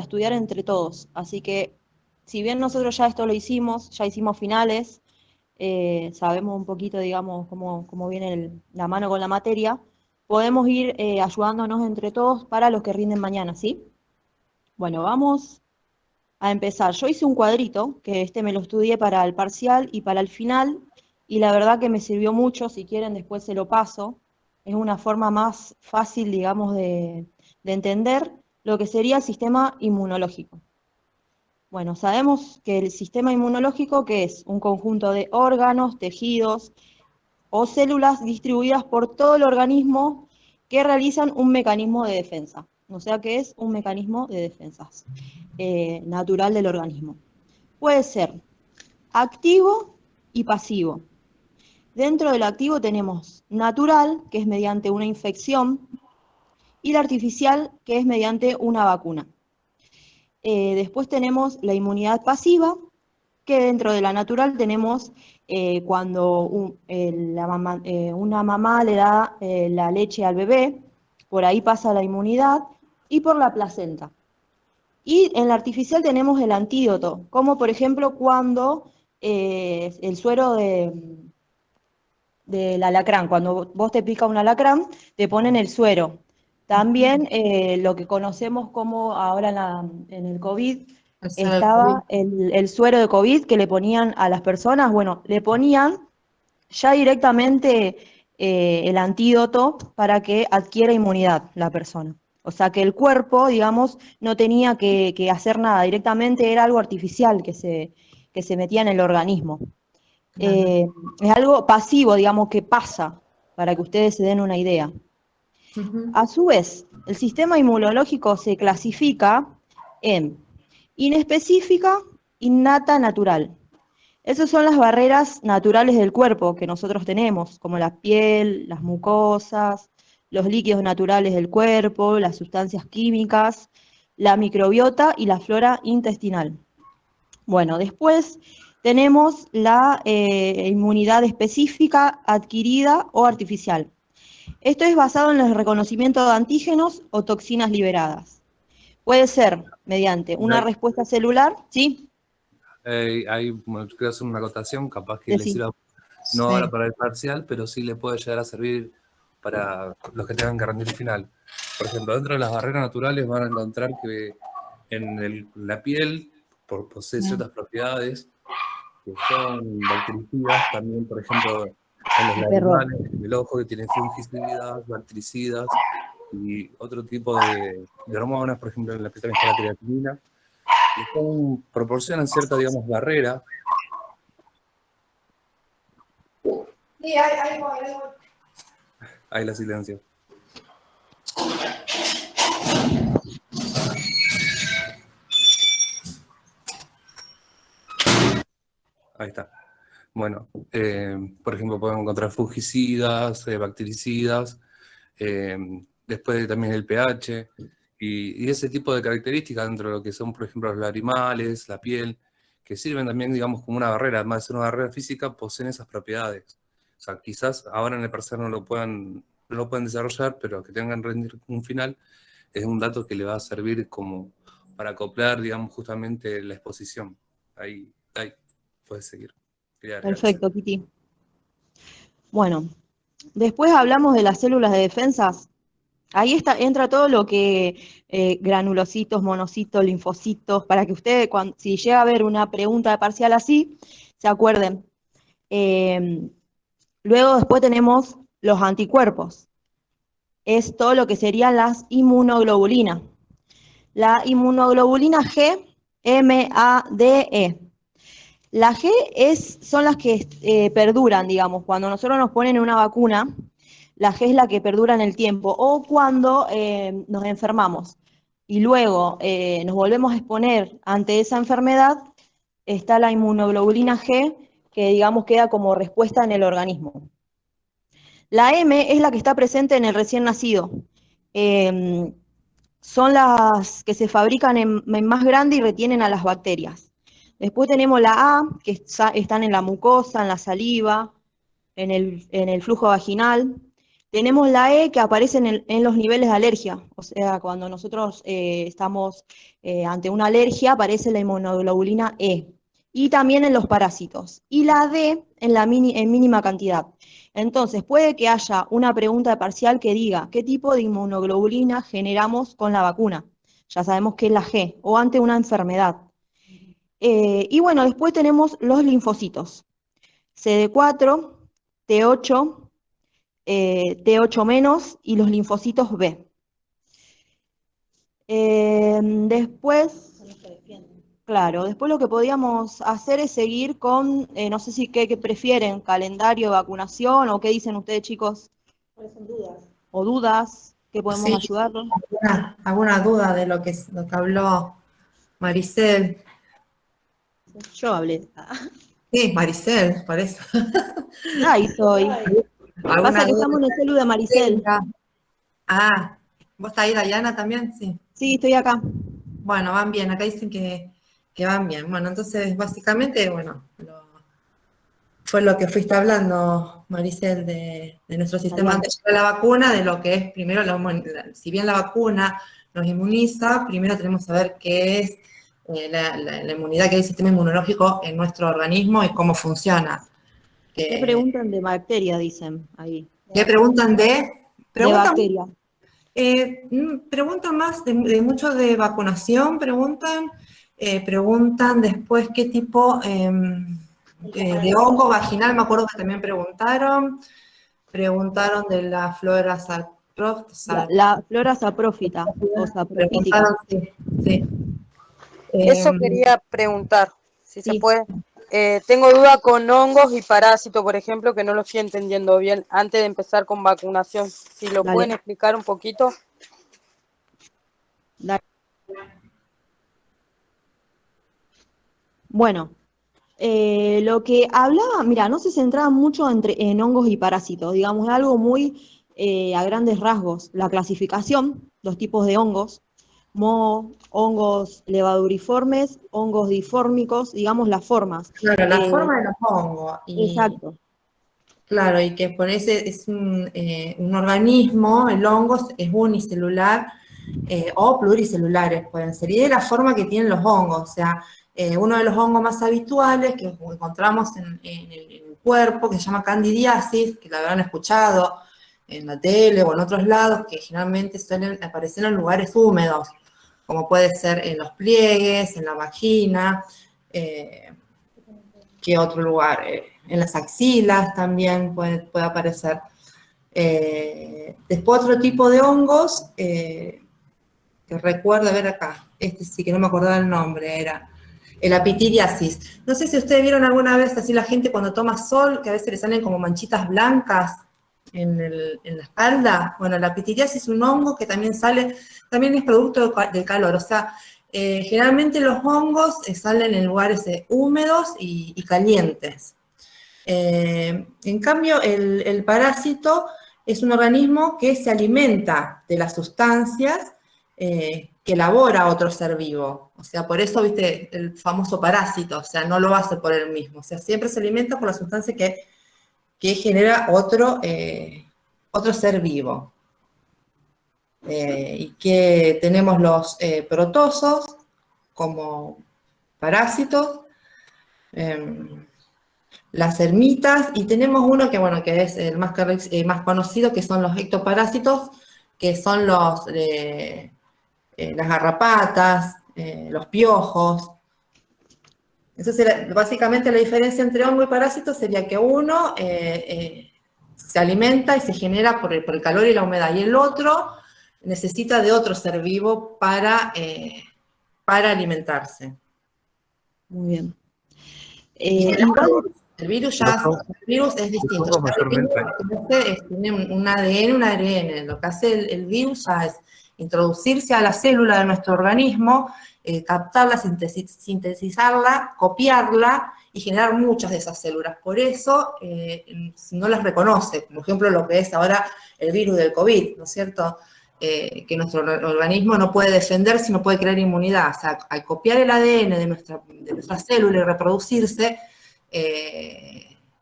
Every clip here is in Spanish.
estudiar entre todos. Así que, si bien nosotros ya esto lo hicimos, ya hicimos finales, sabemos un poquito, digamos, cómo viene la mano con la materia, podemos ir ayudándonos entre todos para los que rinden mañana, ¿sí? Bueno, vamos a empezar. Yo hice un cuadrito, que este me lo estudié para el parcial y para el final, y la verdad que me sirvió mucho. Si quieren después se lo paso. Es una forma más fácil, digamos, de entender lo que sería el sistema inmunológico. Bueno, sabemos que el sistema inmunológico, que es un conjunto de órganos, tejidos o células distribuidas por todo el organismo que realizan un mecanismo de defensa. O sea que es un mecanismo de defensa natural del organismo. Puede ser activo y pasivo. Dentro del activo tenemos natural, que es mediante una infección, y la artificial, que es mediante una vacuna. Después tenemos la inmunidad pasiva, que dentro de la natural tenemos cuando una mamá le da la leche al bebé, por ahí pasa la inmunidad, y por la placenta. Y en la artificial tenemos el antídoto, como por ejemplo cuando el suero del alacrán, cuando vos te pica un alacrán, te ponen el suero. También lo que conocemos como ahora en el COVID, O sea, el COVID. estaba el suero de COVID que le ponían a las personas, bueno, le ponían ya directamente el antídoto para que adquiera inmunidad la persona. O sea que el cuerpo, digamos, no tenía que hacer nada, directamente era algo artificial que se metía en el organismo. Claro. Es algo pasivo, digamos, que pasa, para que ustedes se den una idea. Ujú. A su vez, el sistema inmunológico se clasifica en inespecífica, innata, natural. Esas son las barreras naturales del cuerpo que nosotros tenemos, como la piel, las mucosas, los líquidos naturales del cuerpo, las sustancias químicas, la microbiota y la flora intestinal. Bueno, después tenemos la inmunidad específica, adquirida o artificial. Esto es basado en el reconocimiento de antígenos o toxinas liberadas. Puede ser mediante una Ahí, respuesta celular, ¿sí? bueno, quiero hacer una acotación, capaz que le Decí. sirva no ahora Sí. para el parcial, pero sí le puede llegar a servir para los que tengan que rendir final. Por ejemplo, dentro de las barreras naturales van a encontrar que la piel posee ciertas propiedades que son bactericidas, también, por ejemplo, en los Mi perro. lagrimales, en el ojo, que tienen fungicidas, bactericidas y otro tipo de hormonas, por ejemplo, en la piel también está la creatinina, que proporcionan cierta, digamos, barrera. Sí, ahí voy, ahí voy. Ahí la silencio. Ahí está. Bueno, por ejemplo, podemos encontrar fungicidas, bactericidas, eh, después también el pH, y ese tipo de características dentro de lo que son, por ejemplo, los lagrimales, la piel, que sirven también, digamos, como una barrera, además de ser una barrera física, poseen esas propiedades. O sea, quizás ahora en el parcial no lo puedan desarrollar, pero que tengan rendir un final, es un dato que le va a servir como para acoplar, digamos, justamente la exposición. Ahí puedes seguir. Quería agregar eso. Perfecto, Kiti. Bueno, después hablamos de las células de defensas. Ahí entra todo lo que granulocitos, monocitos, linfocitos, para que ustedes, si llega a haber una pregunta de parcial así, se acuerden. Eh, Luego después tenemos los anticuerpos. Es todo lo que serían las inmunoglobulinas. La inmunoglobulina G, MADE. La G son las que perduran, digamos, cuando nosotros nos ponen una vacuna, la G es la que perdura en el tiempo, o cuando nos enfermamos y luego nos volvemos a exponer ante esa enfermedad, está la inmunoglobulina G, que digamos queda como respuesta en el organismo. La M es la que está presente en el recién nacido. Eh, Son las que se fabrican en más grande y retienen a las bacterias. Después tenemos la A, que están en la mucosa, en la saliva, en el flujo vaginal. Tenemos la E que aparece en los niveles de alergia, o sea, cuando nosotros estamos ante una alergia aparece la inmunoglobulina E, y también en los parásitos, y la D en mínima cantidad. Entonces, puede que haya una pregunta de parcial que diga, ¿qué tipo de inmunoglobulina generamos con la vacuna? Ya sabemos que es la G, o ante una enfermedad. Y bueno, después tenemos los linfocitos, CD4, T8, T8 menos y los linfocitos B. Después, claro, después lo que podíamos hacer es seguir con, no sé si qué prefieren, calendario de vacunación o qué dicen ustedes, chicos. ¿Cuáles son dudas? O dudas, que podemos Sí, ayudarlos. alguna duda de lo que habló Maricel. Yo hablé. Sí, Maricel, por eso. Ahí estoy. ¿Alguna Pasa que duda estamos en el celu de que Maricel. tenga? Ah, ¿vos estás ahí, Dayana, también? Sí. Sí, estoy acá. Bueno, van bien, acá dicen que van bien. Bueno, entonces, básicamente, bueno, fue lo que fuiste hablando, Maricel, de nuestro sistema Dale. antes de llegar a la vacuna, de lo que es primero, si bien la vacuna nos inmuniza, primero tenemos que saber qué es la inmunidad, qué es el sistema inmunológico en nuestro organismo y cómo funciona. ¿Qué Eh, preguntan de bacteria, dicen ahí? ¿Qué preguntan De preguntan, bacteria. preguntan más de mucho de vacunación, preguntan después qué tipo de hongo vaginal, me acuerdo que también preguntaron de la flora La flora saprófita o sapropítica. preguntaron, sí, sí. Eso Em, quería preguntar, si se Sí, puede. Tengo duda con hongos y parásitos, por ejemplo, que no lo estoy entendiendo bien antes de empezar con vacunación. Si lo dale. pueden explicar un poquito. Dale. Bueno, lo que hablaba, mira, no se centraba mucho en hongos y parásitos, digamos, es algo muy a grandes rasgos. La clasificación, los tipos de hongos, hongos levaduriformes, hongos difórmicos, digamos las formas. claro, la Eh, forma de los hongos, y exacto, claro, y que por ese es un organismo, el hongo es unicelular o pluricelulares pueden ser, y de la forma que tienen los hongos, o sea, uno de los hongos más habituales que encontramos en el cuerpo, que se llama candidiasis, que la habrán escuchado en la tele o en otros lados, que generalmente suelen aparecer en lugares húmedos, como puede ser en los pliegues, en la vagina, ¿qué otro lugar? En las axilas también puede aparecer. Después otro tipo de hongos, que recuerdo, a ver acá, este sí que no me acordaba el nombre, era el apitiriasis. No sé si ustedes vieron alguna vez así la gente cuando toma sol, que a veces le salen como manchitas blancas en la espalda. Bueno, la apitiriasis es un hongo que también también es producto del calor, o sea, generalmente los hongos salen en lugares húmedos y calientes. En cambio, el parásito es un organismo que se alimenta de las sustancias que elabora otro ser vivo. O sea, por eso, viste, el famoso parásito, o sea, no lo hace por él mismo. O sea, siempre se alimenta por la sustancia que genera otro ser vivo. Y que tenemos los protozoos como parásitos, las ermitas, y tenemos uno que, bueno, que es el más conocido, que son los ectoparásitos, que son las garrapatas, los piojos. Entonces, básicamente la diferencia entre hongo y parásito sería que uno se alimenta y se genera por el calor y la humedad, y el otro necesita de otro ser vivo para alimentarse. muy bien. Y Igual, el virus Los el virus es distinto. hongos El virus mayormente. lo que hace es tiene un ADN, un ARN. Lo que hace el virus ya es introducirse a la célula de nuestro organismo, captarla, sintetizarla, copiarla y generar muchas de esas células. Por eso no las reconoce, como ejemplo lo que es ahora el virus del COVID, ¿no es cierto? Que nuestro organismo no puede defenderse, no puede crear inmunidad. O sea, al copiar el ADN de nuestra célula y reproducirse,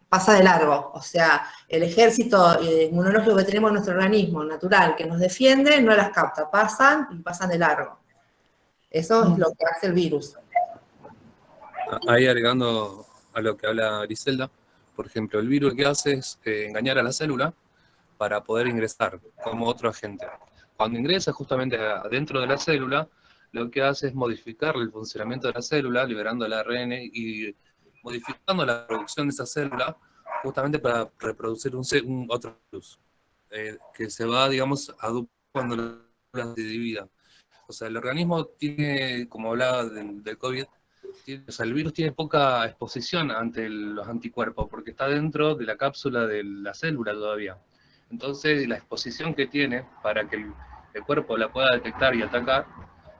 pasa de largo. O sea, el ejército inmunológico que tenemos en nuestro organismo natural que nos defiende no las capta, pasan y pasan de largo. Eso es lo que hace el virus. Ahí agregando a lo que habla Griselda, por ejemplo, el virus lo que hace es engañar a la célula para poder ingresar como otro agente. Cuando ingresa justamente adentro de la célula, lo que hace es modificar el funcionamiento de la célula, liberando el ARN y modificando la producción de esa célula justamente para reproducir otro virus, que se va, digamos, cuando la célula se divida. O sea, el organismo tiene, como hablaba del COVID, o sea, el virus tiene poca exposición ante los anticuerpos, porque está dentro de la cápsula de la célula todavía. Entonces, la exposición que tiene para que el cuerpo la pueda detectar y atacar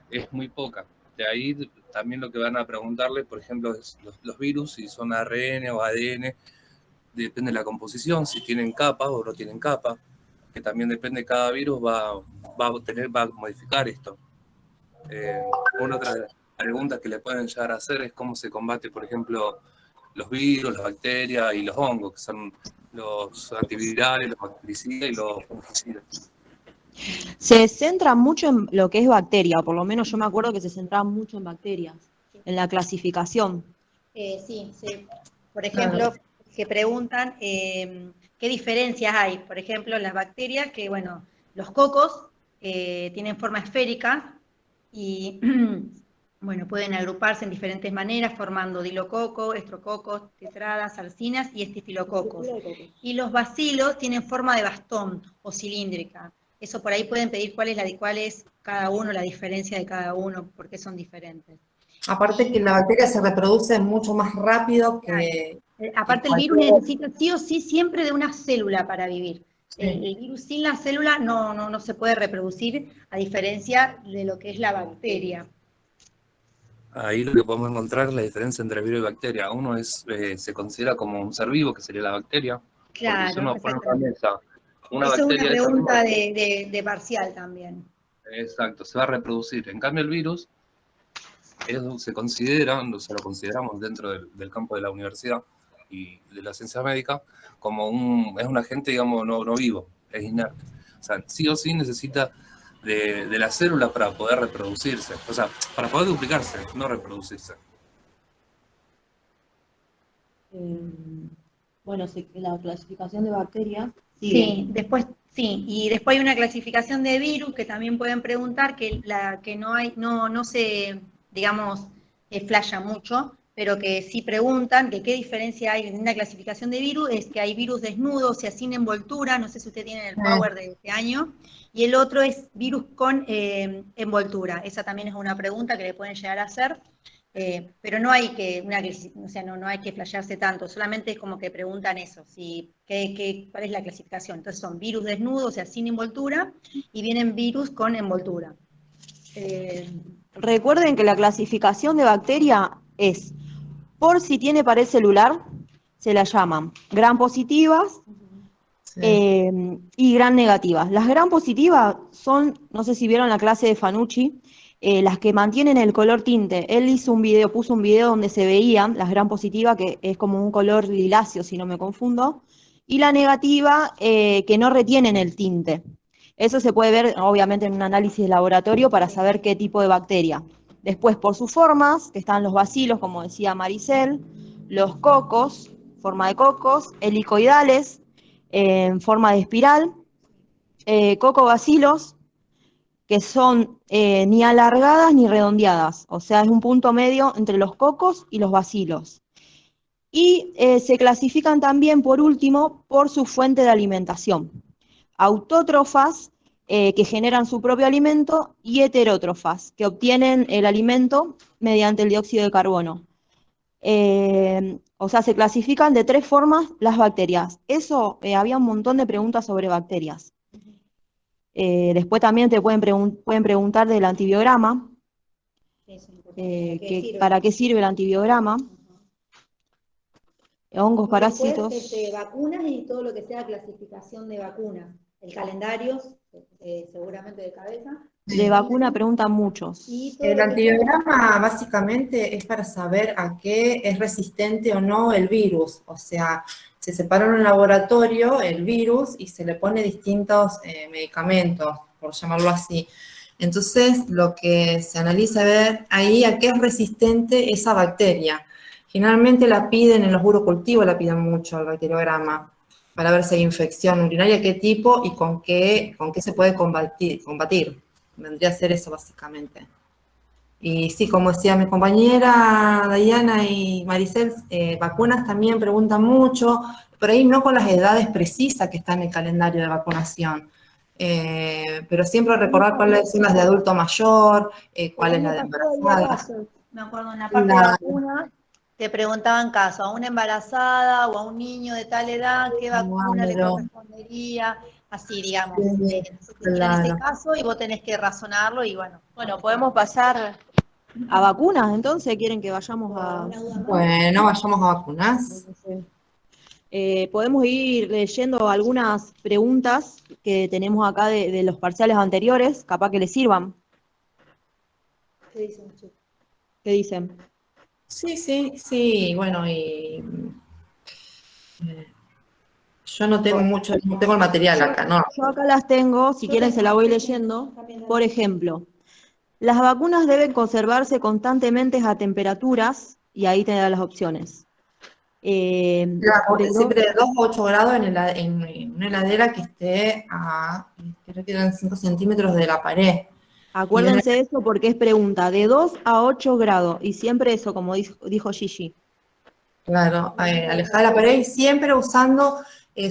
es muy poca. De ahí también lo que van a preguntarle, por ejemplo, es los virus, si son ARN o ADN, depende de la composición, si tienen capa o no tienen capa, que también depende, cada virus va a modificar esto. Una otra pregunta que le pueden llegar a hacer es cómo se combate, por ejemplo, los virus, las bacterias y los hongos, que son los antivirales, los bactericidas y los fungicidas. Se centra mucho en lo que es bacteria, o por lo menos yo me acuerdo que se centraba mucho en bacterias, en la clasificación. Sí. Por ejemplo, que preguntan qué diferencias hay. Por ejemplo, las bacterias, que bueno, los cocos tienen forma esférica y bueno, pueden agruparse en diferentes maneras, formando dilococo, estrococos, tetradas, salcinas y estafilococos. Y los bacilos tienen forma de bastón o cilíndrica. Eso por ahí pueden pedir cuál es cada uno, la diferencia de cada uno, porque son diferentes. Aparte que la bacteria se reproduce mucho más rápido que... Aparte el virus necesita sí o sí siempre de una célula para vivir. Sí. El virus sin la célula no se puede reproducir, a diferencia de lo que es la bacteria. Ahí lo que podemos encontrar es la diferencia entre virus y bacteria. Uno se considera como un ser vivo, que sería la bacteria. Claro, si uno pone una mesa, una esa es bacteria una pregunta de parcial también. Exacto, se va a reproducir. En cambio el virus se considera, lo consideramos dentro del campo de la universidad y de la ciencia médica, como es un agente, digamos, no vivo, es inerte. O sea, sí o sí necesita de la célula para poder reproducirse, o sea, para poder duplicarse, no reproducirse. Bueno, la clasificación de bacterias. Sí, y después hay una clasificación de virus que también pueden preguntar, que no se, digamos, flasha mucho, pero que sí preguntan que qué diferencia hay en una clasificación de virus, es que hay virus desnudos, o sea, sin envoltura, no sé si ustedes tienen el Power de este año, y el otro es virus con envoltura. Esa también es una pregunta que le pueden llegar a hacer, pero no hay que, no hay que flashearse tanto, solamente es como que preguntan eso, cuál es la clasificación. Entonces son virus desnudos, o sea, sin envoltura, y vienen virus con envoltura. Recuerden que la clasificación de bacteria es, por si tiene pared celular, se la llaman gram positivas y gram negativas. Las gram positivas son, no sé si vieron la clase de Fanucci, las que mantienen el color tinte. Él puso un video donde se veían las gram positivas, que es como un color liláceo, si no me confundo, y la negativa, que no retienen el tinte. Eso se puede ver, obviamente, en un análisis de laboratorio para saber qué tipo de bacteria. Después, por sus formas, que están los bacilos, como decía Maricel, los cocos, forma de cocos, helicoidales, en forma de espiral, cocobacilos, que son ni alargadas ni redondeadas, o sea, es un punto medio entre los cocos y los bacilos. Y se clasifican también, por último, por su fuente de alimentación. Autótrofas, que generan su propio alimento, y heterótrofas, que obtienen el alimento mediante el dióxido de carbono. O sea, se clasifican de 3 formas las bacterias. Eso, había un montón de preguntas sobre bacterias. Después también te pueden preguntar del antibiograma, para qué sirve el antibiograma, hongos, parásitos. Después, vacunas y todo lo que sea clasificación de vacunas. El calendario, seguramente de cabeza. De vacuna preguntan muchos. El antibiograma básicamente es para saber a qué es resistente o no el virus. O sea, se separa en un laboratorio el virus y se le pone distintos medicamentos, por llamarlo así. Entonces, lo que se analiza es ver ahí a qué es resistente esa bacteria. Generalmente la piden en los urocultivos, la piden mucho al bacteriograma, para ver si hay infección urinaria, qué tipo y con qué se puede combatir. Vendría a ser eso básicamente. Y sí, como decía mi compañera Dayana y Maricel, vacunas también preguntan mucho, por ahí no con las edades precisas que están en el calendario de vacunación, pero siempre recordar cuáles son las de adulto mayor, cuál es la de embarazada. Me acuerdo en la parte de vacunas, te preguntaban caso a una embarazada o a un niño de tal edad, qué vacuna le Claro. correspondería, así digamos. Sí, En ese claro. caso, y vos tenés que razonarlo y bueno. Bueno, podemos pasar a vacunas, entonces, ¿quieren que vayamos a...? Bueno, vayamos a vacunas. Podemos ir leyendo algunas preguntas que tenemos acá de los parciales anteriores, capaz que les sirvan. ¿Qué dicen, chicos? ¿Qué dicen? Sí, bueno, y yo no tengo mucho, no tengo el material acá, ¿no? Yo acá las tengo, si quieren se la voy leyendo. Por ejemplo, las vacunas deben conservarse constantemente a temperaturas, y ahí te da las opciones. De Siempre de 2 a 8 grados en una heladera que esté a, creo que eran 5 centímetros de la pared. Acuérdense de eso porque es pregunta, de 2 a 8 grados, y siempre eso, como dijo Gigi. Claro, alejada de la pared y siempre usando,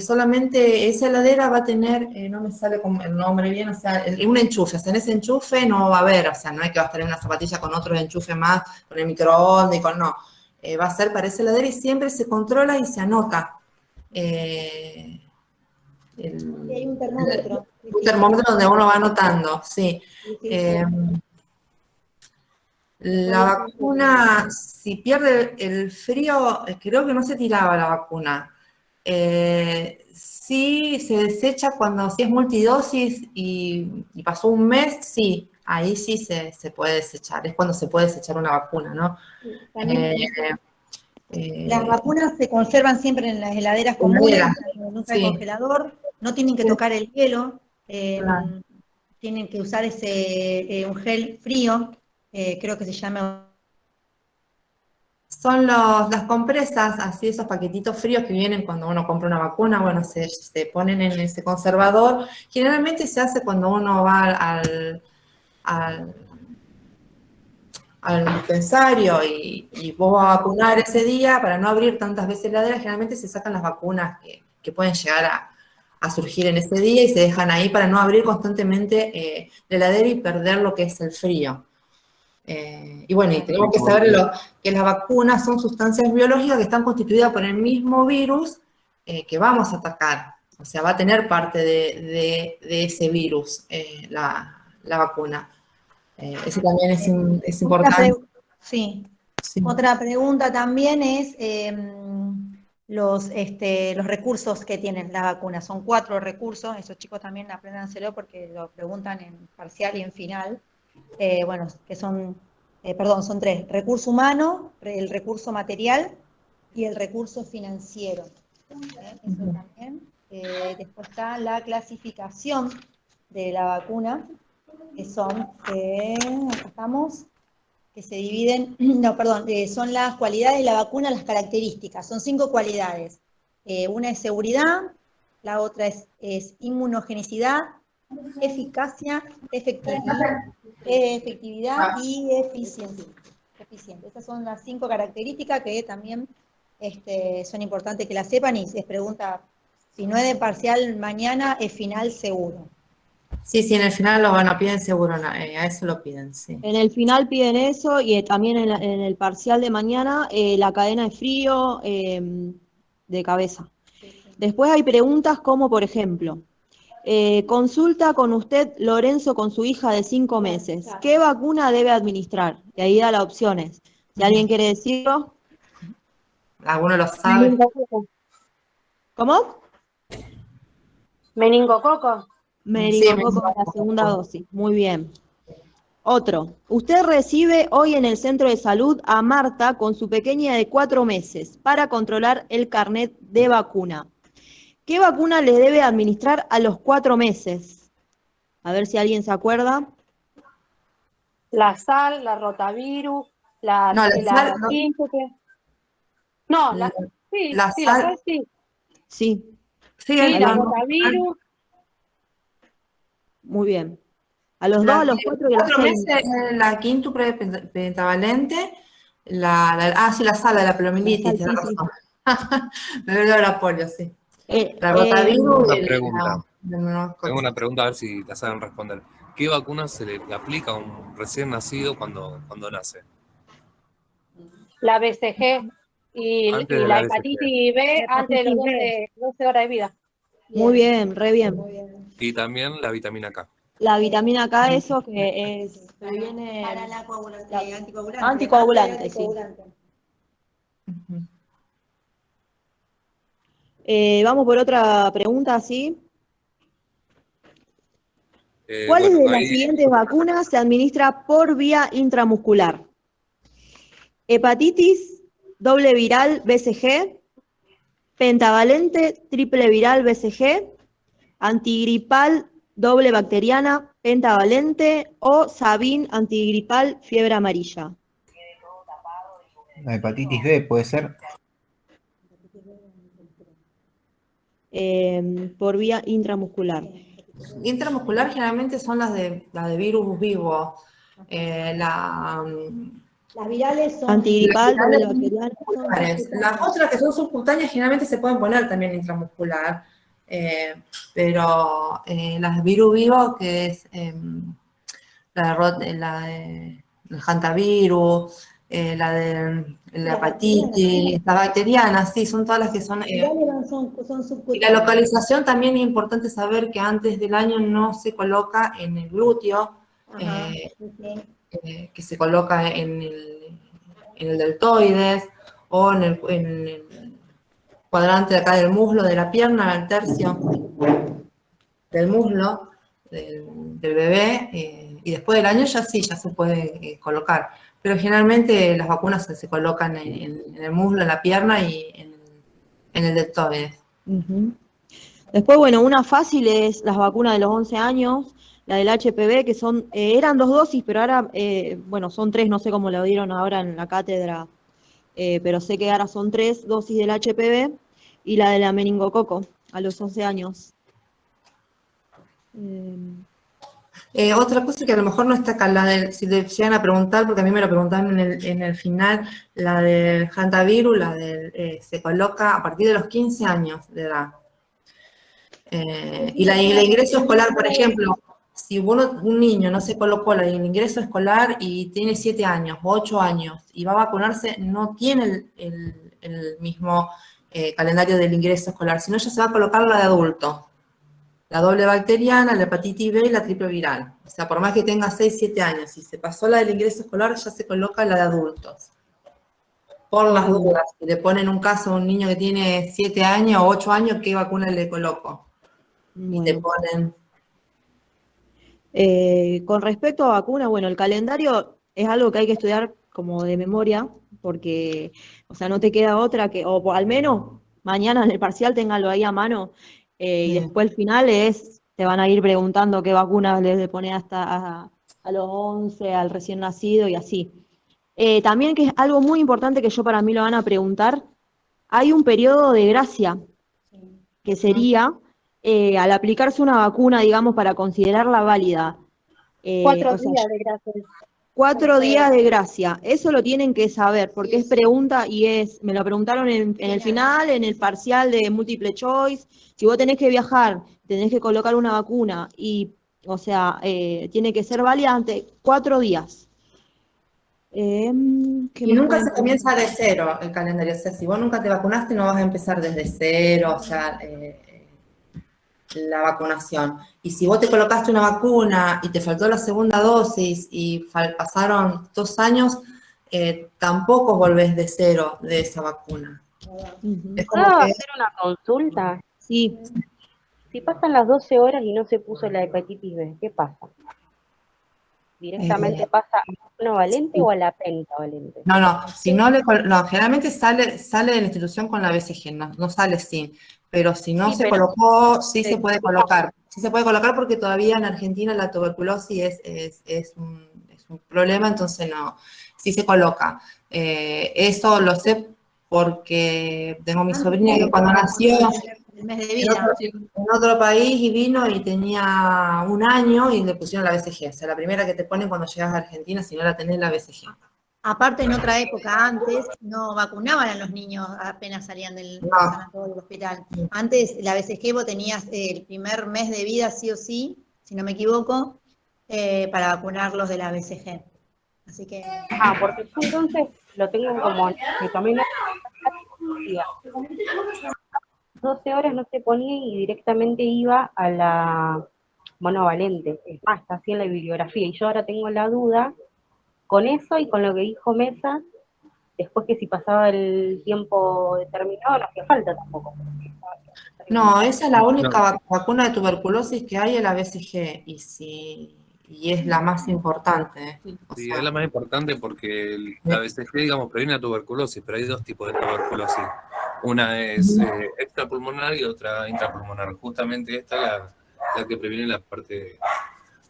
solamente esa heladera va a tener, no me sale como el nombre bien, o sea, un enchufe, o sea, en ese enchufe no va a haber, o sea, no es que va a estar en una zapatilla con otro enchufe más, con el microondas y con, no, va a ser para esa heladera y siempre se controla y se anota. Hay un termómetro. Un termómetro donde uno va anotando, sí. La vacuna, si pierde el frío, creo que no se tiraba la vacuna. Sí se desecha cuando si es multidosis y pasó un mes, sí, ahí sí se puede desechar. Es cuando se puede desechar una vacuna, ¿no? Las vacunas se conservan siempre en las heladeras comunes, nunca hay sí. congelador, no tienen que tocar el hielo, Claro. tienen que usar un gel frío, creo que se llama. Son las compresas, así esos paquetitos fríos que vienen cuando uno compra una vacuna, bueno, se ponen en ese conservador. Generalmente se hace cuando uno va al dispensario y vos vas a vacunar ese día, para no abrir tantas veces la heladera, generalmente se sacan las vacunas que pueden llegar a surgir en ese día y se dejan ahí para no abrir constantemente la heladera y perder lo que es el frío. Y bueno, y tenemos que saber que las vacunas son sustancias biológicas que están constituidas por el mismo virus que vamos a atacar. O sea, va a tener parte de ese virus la vacuna. Eso también es importante. Sí. Sí. Otra pregunta también es los recursos que tienen las vacunas. Son 4 recursos, esos chicos también apréndanselo porque lo preguntan en parcial y en final. Bueno, que son 3. Recurso humano, el recurso material y el recurso financiero. Eso también. Después está la clasificación de la vacuna, que son, acá estamos, que se dividen, son las cualidades de la vacuna, las características. Son 5 cualidades. Una es seguridad, la otra es inmunogenicidad, eficacia, efectividad y eficiencia. Esas son las 5 características que también son importantes que las sepan, y se pregunta, si no es de parcial mañana, es final seguro. Sí, en el final lo van a piden seguro, a eso lo piden, sí. En el final piden eso y también en el parcial de mañana la cadena de frío de cabeza. Después hay preguntas como, por ejemplo, consulta con usted Lorenzo con su hija de 5 meses. ¿Qué vacuna debe administrar? Y ahí da las opciones. Si alguien quiere decirlo. ¿Alguno lo sabe? ¿Cómo? Meningococo. Meningococo, la segunda dosis. Muy bien. Otro. Usted recibe hoy en el centro de salud a Marta con su pequeña de 4 meses para controlar el carnet de vacuna. ¿Qué vacuna le debe administrar a los 4 meses? A ver si alguien se acuerda. La sal, la rotavirus, No, la sal, no, no, la, sí, la sí, la sal, sal sí. Sí, sí, Sí, la no, rotavirus, muy bien. A los 2, a los 4 y a los 4 6. meses, la quíntuple pentavalente, sí, la sal, la poliomielitis, La sal, tenés sí, sí. razón. Me olvidó la polio, sí. Eh, La eh, rotavirus Una y pregunta. no, Tengo una pregunta, a ver si la saben responder. ¿Qué vacuna se le aplica a un recién nacido cuando nace? la BCG Antes y de la la BCG. hepatitis B antes de los 12 horas de vida. muy bien, re bien. Y también la vitamina K. La vitamina K, eso que es, que viene Para la anticoagulante. anticoagulante, sí. Ujú. Vamos por otra pregunta, ¿sí? ¿Cuáles Bueno, de las ahí siguientes vacunas se administra por vía intramuscular? Hepatitis, doble viral BCG, pentavalente, triple viral BCG, antigripal, doble bacteriana, pentavalente o Sabin antigripal, fiebre amarilla. La hepatitis B puede ser. Por vía intramuscular. Intramuscular generalmente son las de virus vivo. Las virales son Antigripal, Las doble virales son bacteriana. musculares. Las otras que son subcutáneas generalmente se pueden poner también intramuscular, pero las virus vivo, que es el hantavirus, la hepatitis, la bacteriana, sí, son todas las que son. las virales son Y la subcutáneas. localización también es importante saber que antes del año no se coloca en el glúteo, Ajá, eh, sí. que se coloca en el deltoides o en el cuadrante de acá del muslo, de la pierna, el tercio del muslo del bebé, y después del año ya sí, ya se puede colocar. Pero generalmente las vacunas se colocan en el muslo, en la pierna y en el deltoides. Ujú. Después, bueno, una fácil es las vacunas de los 11 años, la del HPV, que son, eran 2 dosis, pero ahora, bueno, son 3, no sé cómo lo dieron ahora en la cátedra, pero sé que ahora son 3 dosis del HPV y la de la meningococo a los 11 años. Otra cosa que a lo mejor no está acá, si le llegan a preguntar, porque a mí me lo preguntaron en el final, la del hantavirus, se coloca a partir de los 15 años de edad. Y el ingreso escolar, por ejemplo, si un niño no se colocó el ingreso escolar y tiene 7 años o 8 años y va a vacunarse, no tiene el mismo calendario del ingreso escolar, sino ya se va a colocar la de adulto. La doble bacteriana, la hepatitis B y la triple viral. O sea, por más que tenga 6, 7 años, si se pasó la del ingreso escolar, ya se coloca la de adultos. Por las dudas, si le ponen un caso a un niño que tiene 7 años o 8 años, ¿qué vacuna le coloco? Y te Bueno. ponen... Con respecto a vacunas, bueno, el calendario es algo que hay que estudiar como de memoria, porque, o sea, no te queda otra que, o al menos mañana en el parcial téngalo ahí a mano, y después el final te van a ir preguntando qué vacunas les pones hasta a los 11, al recién nacido y así. También que es algo muy importante que yo para mí lo van a preguntar, hay un periodo de gracia, que sería al aplicarse una vacuna, digamos, para considerarla válida. 4 O sea, días de gracia. 4 días de gracia, eso lo tienen que saber, porque es pregunta y me lo preguntaron en el final, en el parcial de múltiple choice, si vos tenés que viajar, tenés que colocar una vacuna y, o sea, tiene que ser válida ante 4 días. ¿Qué Y más nunca pueden se comienza de cero el calendario. O sea, si vos nunca te vacunaste, no vas a empezar desde cero, o sea, la vacunación. Y si vos te colocaste una vacuna y te faltó la segunda dosis y pasaron 2 años, tampoco volvés de cero de esa vacuna. Ujú. Es como ¿Puedo que hacer una consulta? Sí, Si pasan las 12 horas y no se puso la hepatitis B, ¿qué pasa? ¿Directamente pasa a monovalente sí. o a la pentavalente? No, si no no, generalmente sale de la institución con la BCG, no sale sin. Pero si no Sí, se pero colocó, sí se se puede colocar. Sí se puede colocar porque todavía en Argentina la tuberculosis es un problema, entonces no, sí se coloca. Eso lo sé porque tengo mi sobrina que cuando nació El mes de en vida. otro país y vino y tenía 1 año y le pusieron la BCG. O sea, la primera que te ponen cuando llegas a Argentina, si no la tenés, la BCG. Aparte, en otra época, antes, no vacunaban a los niños apenas salían del No. sanatorio, del hospital. Antes, la BCG vos tenías el primer mes de vida, sí o sí, si no me equivoco, para vacunarlos de la BCG. Así que, porque yo entonces lo tengo como que tomé una 12 horas no se ponía y directamente iba a la monovalente. Es más, está así en la bibliografía. Y yo ahora tengo la duda con eso y con lo que dijo Mesa, después que si pasaba el tiempo determinado no hacía falta tampoco. No, esa es la única No, vacuna de tuberculosis que hay, es la BCG, y es la más importante. O sí, es sea, la más importante porque la BCG, digamos, previene la tuberculosis, pero hay dos tipos de tuberculosis. Una es extrapulmonar y otra intrapulmonar. Justamente esta es la que previene la parte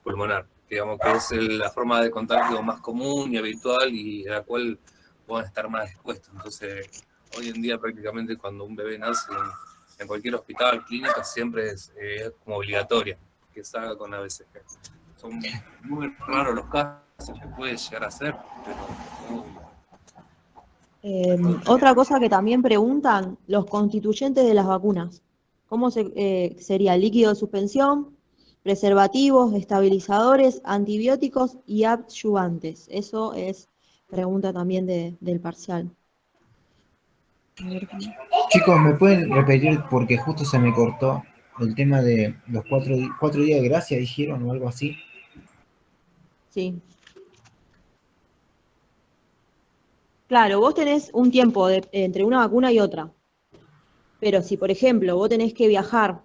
pulmonar, digamos que es la forma de contagio más común y habitual y a la cual pueden estar más expuestos. Entonces, hoy en día prácticamente cuando un bebé nace en cualquier hospital, clínica, siempre es como obligatoria que salga con la BCG. Son muy raros los casos que puede llegar a ser, pero Otra cosa que también preguntan, los constituyentes de las vacunas. ¿Cómo sería? Líquido de suspensión, preservativos, estabilizadores, antibióticos y adyuvantes. Eso es pregunta también del parcial. A ver, Chicos, ¿me pueden repetir? Porque justo se me cortó el tema de los 4 días de gracia, dijeron, o algo así. sí. Claro, vos tenés un tiempo entre una vacuna y otra. Pero si, por ejemplo, vos tenés que viajar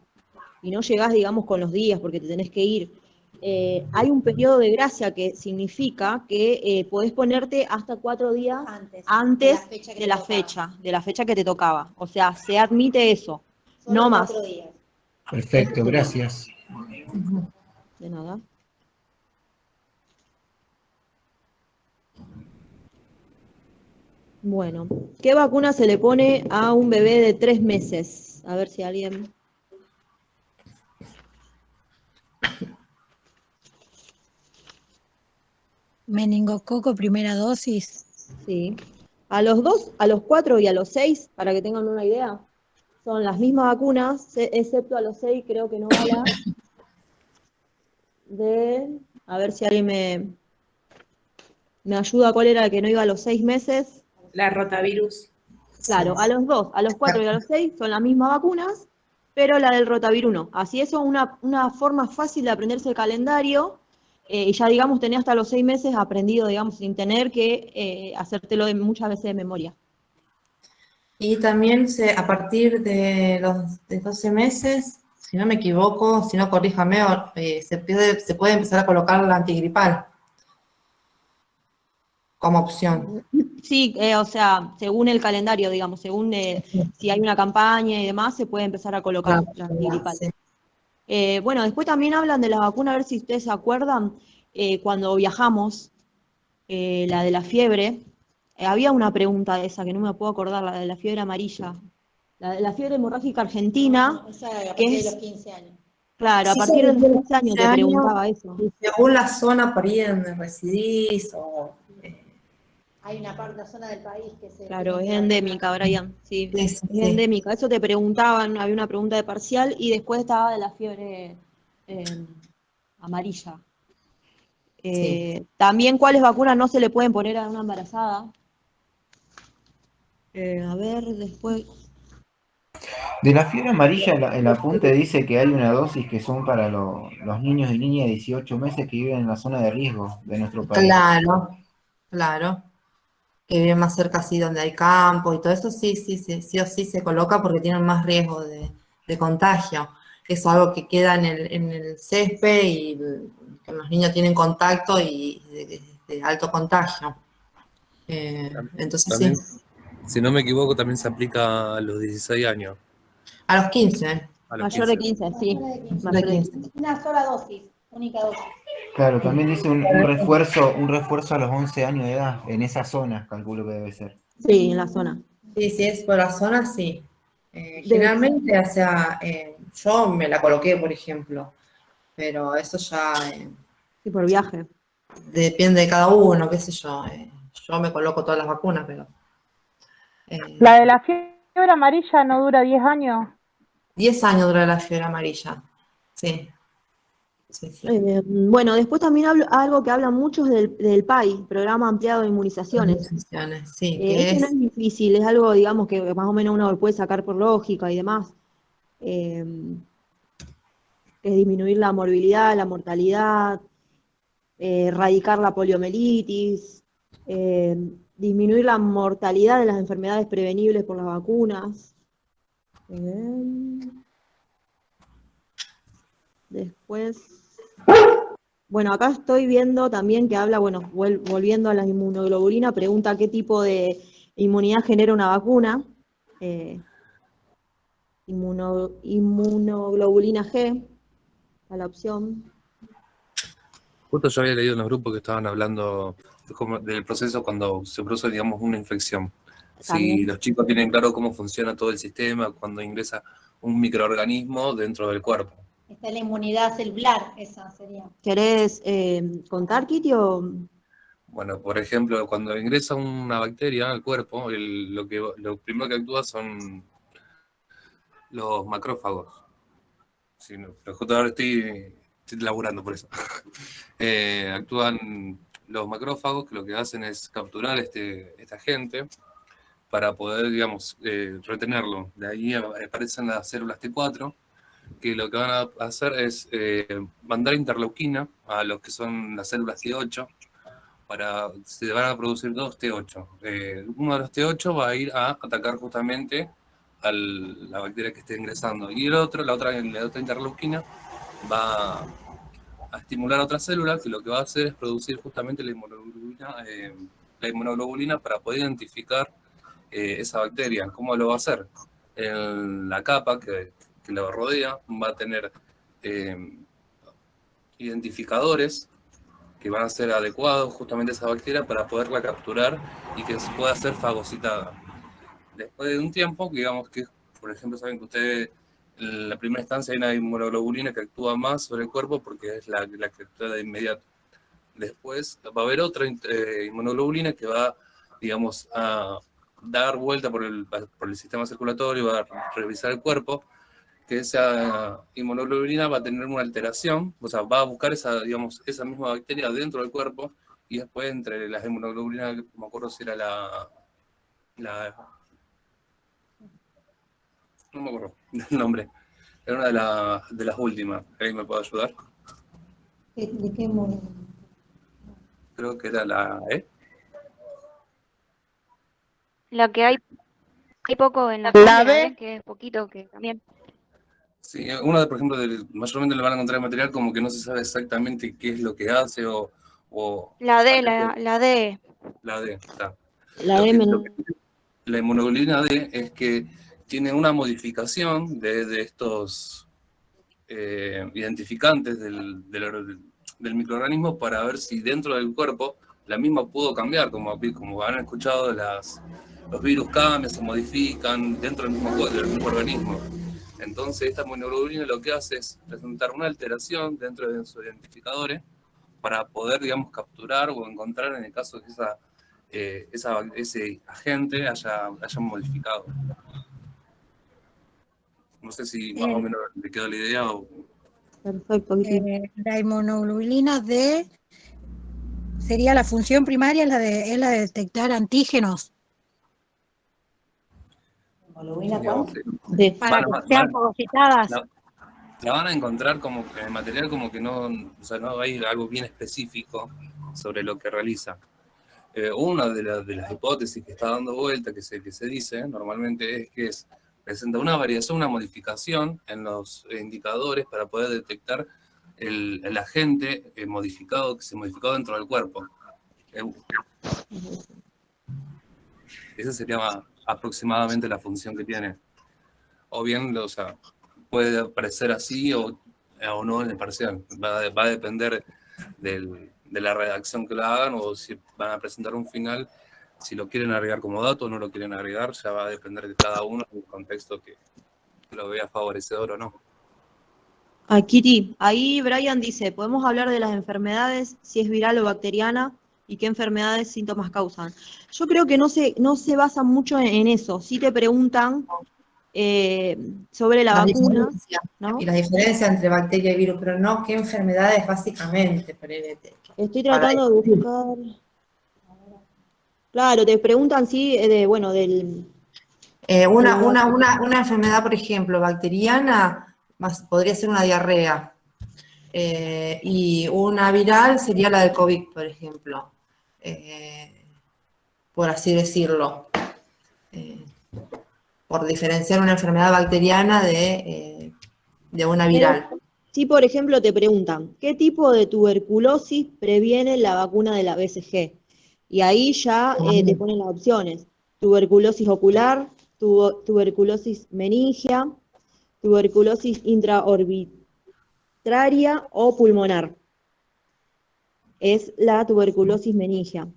y no llegás, digamos, con los días porque te tenés que ir, hay un periodo de gracia que significa que podés ponerte hasta 4 días antes de la fecha que te tocaba. O sea, se admite eso, no más. 4 días. Perfecto, gracias. De nada. Bueno, ¿qué vacuna se le pone a un bebé de 3 meses? A ver si alguien... Meningococo, primera dosis. Sí. A los 2, a los 4 y a los 6, para que tengan una idea, son las mismas vacunas, excepto a los 6 creo que no va la de... A ver si alguien me ayuda, ¿cuál era la que no iba a los 6 meses? La rotavirus. Claro, a los 2, a los 4 y a los 6 son las mismas vacunas, pero la del rotavirus no. Así eso es una forma fácil de aprenderse el calendario y ya, digamos, tenés hasta los 6 meses aprendido, digamos, sin tener que hacértelo muchas veces de memoria. y también a partir de los 12 meses, si no me equivoco, si no corríjame, se puede empezar a colocar la antigripal como opción. Sí, o sea, según el calendario, digamos, según si hay una campaña y demás, se puede empezar a colocar la antigripal. Sí. Bueno, después también hablan de la vacuna, a ver si ustedes se acuerdan, cuando viajamos, la de la fiebre, había una pregunta de esa que no me puedo acordar, la de la fiebre amarilla, la de la fiebre hemorrágica argentina, Esa era a que partir de es, los 15 años. claro, a Sí, partir de los 15 años 15 te años, preguntaba eso. y según la zona por ahí donde residís, o... Hay una parte, la zona del país que se... Claro, es tiene que endémica, Brian, sí, Sí, es sí. endémica. Eso te preguntaban, había una pregunta de parcial y después estaba de la fiebre amarilla. Sí. También, ¿cuáles vacunas no se le pueden poner a una embarazada? A ver, después... De la fiebre amarilla, el apunte dice que hay una dosis que son para los niños y niñas de 18 meses que viven en la zona de riesgo de nuestro país. Claro. Que viven más cerca así donde hay campo y todo eso, sí o sí se coloca porque tienen más riesgo de contagio. Es algo que queda en el césped y que los niños tienen contacto y de alto contagio. Entonces También, sí, si no me equivoco, también se aplica a los 16 años, a los 15, a los Mayor de 15. 15, sí. de Mayor de 15. 15. Una sola dosis, única dosis. Claro, también dice un refuerzo a los 11 años de edad, en esa zona, calculo que debe ser. Sí, en la zona. Sí, si es por la zona, sí. De- Generalmente, o sea, yo me la coloqué, por ejemplo, pero eso ya Sí, por viaje. depende de cada uno, qué sé yo. Yo me coloco todas las vacunas, pero La de la fiebre amarilla no dura 10 años. 10 años dura la fiebre amarilla. Sí, sí, sí. Bueno, después también algo que hablan muchos del PAI, Programa Ampliado de Inmunizaciones. Inmunizaciones, sí, que Este no es es difícil, es algo, digamos, que más o menos uno lo puede sacar por lógica y demás. Eh, es disminuir la morbilidad, la mortalidad, erradicar la poliomielitis, disminuir la mortalidad de las enfermedades prevenibles por las vacunas. Después, bueno, acá estoy viendo también que habla, bueno, volviendo a la inmunoglobulina, pregunta qué tipo de inmunidad genera una vacuna. Inmunoglobulina G, a la opción. Justo yo había leído en los grupos que estaban hablando del proceso cuando se produce, digamos, una infección. Si También. los chicos tienen claro cómo funciona todo el sistema cuando ingresa un microorganismo dentro del cuerpo. Está la inmunidad celular, esa sería. ¿Querés contar, Kitty? Bueno, por ejemplo, cuando ingresa una bacteria al cuerpo, lo primero que actúa son los macrófagos. Sí, no, pero justo ahora estoy laburando por eso. Actúan los macrófagos, que lo que hacen es capturar este agente para poder, digamos, retenerlo. De ahí aparecen las células T4, que lo que van a hacer es mandar interleuquina a los que son las células T8, se van a producir dos T8. Uno de los T8 va a ir a atacar justamente a la bacteria que esté ingresando, y la otra interleuquina va a estimular a otra célula que lo que va a hacer es producir justamente la inmunoglobulina para poder identificar esa bacteria. ¿Cómo lo va a hacer? En la capa que lo rodea va a tener identificadores que van a ser adecuados justamente a esa bacteria para poderla capturar y que pueda ser fagocitada. Después de un tiempo, digamos que, por ejemplo, saben que ustedes en la primera instancia hay una inmunoglobulina que actúa más sobre el cuerpo porque es la que actúa de inmediato. Después va a haber otra inmunoglobulina que va, digamos, a dar vuelta por el sistema circulatorio, va a revisar el cuerpo, que esa inmunoglobulina va a tener una alteración, o sea, va a buscar esa misma bacteria dentro del cuerpo, y después entre las inmunoglobulinas, no me acuerdo si era no me acuerdo el nombre, era una de las últimas. ¿Alguien me puede ayudar? ¿De qué modo? Creo que era la E. La que hay poco en la La página, B. que es poquito, que también. Sí, uno, por ejemplo, mayormente le van a encontrar material como que no se sabe exactamente qué es lo que hace o La D, la D. la D, está. La D menos. La inmunoglobulina D es que tiene una modificación de estos identificantes del microorganismo para ver si dentro del cuerpo la misma pudo cambiar, como han escuchado, los virus cambian, se modifican dentro del mismo organismo. Entonces esta inmunoglobulina lo que hace es presentar una alteración dentro de sus identificadores para poder, digamos, capturar o encontrar en el caso de que ese agente haya modificado. No sé si más o menos le quedó la idea o... Perfecto, Vicky. La inmunoglobulina D sería la función primaria, es la de detectar antígenos. ¿Inmunoglobulina cuál? D. Para que sean fagocitadas. La van a encontrar como que en el material como que no, o sea, no hay algo bien específico sobre lo que realiza. Una de las hipótesis que está dando vuelta, que se dice normalmente, es que presenta una variación, una modificación en los indicadores para poder detectar el agente modificado que se modificó dentro del cuerpo. Esa sería aproximadamente la función que tiene. O bien, o sea, puede parecer así o no en el parcial. Va a depender de la redacción que la hagan o si van a presentar un final. Si lo quieren agregar como dato o no lo quieren agregar, ya va a depender de cada uno en el contexto que lo vea favorecedor o no. Kitty, ahí Brian dice, podemos hablar de las enfermedades, si es viral o bacteriana, y qué enfermedades, síntomas causan. Yo creo que no se basan mucho en eso. Sí te preguntan sobre la vacuna, ¿no? Y la diferencia entre bacteria y virus, pero no qué enfermedades básicamente. Estoy tratando de buscar... Claro, te preguntan sí, una enfermedad, por ejemplo, bacteriana, podría ser una diarrea. Y una viral sería la del COVID, por ejemplo. Por así decirlo. Por diferenciar una enfermedad bacteriana de una viral. Sí, por ejemplo, te preguntan, ¿qué tipo de tuberculosis previene la vacuna de la BCG? Y ahí ya te ponen las opciones. Tuberculosis ocular, tuberculosis meningia, tuberculosis intraorbitaria o pulmonar. Es la tuberculosis meningia.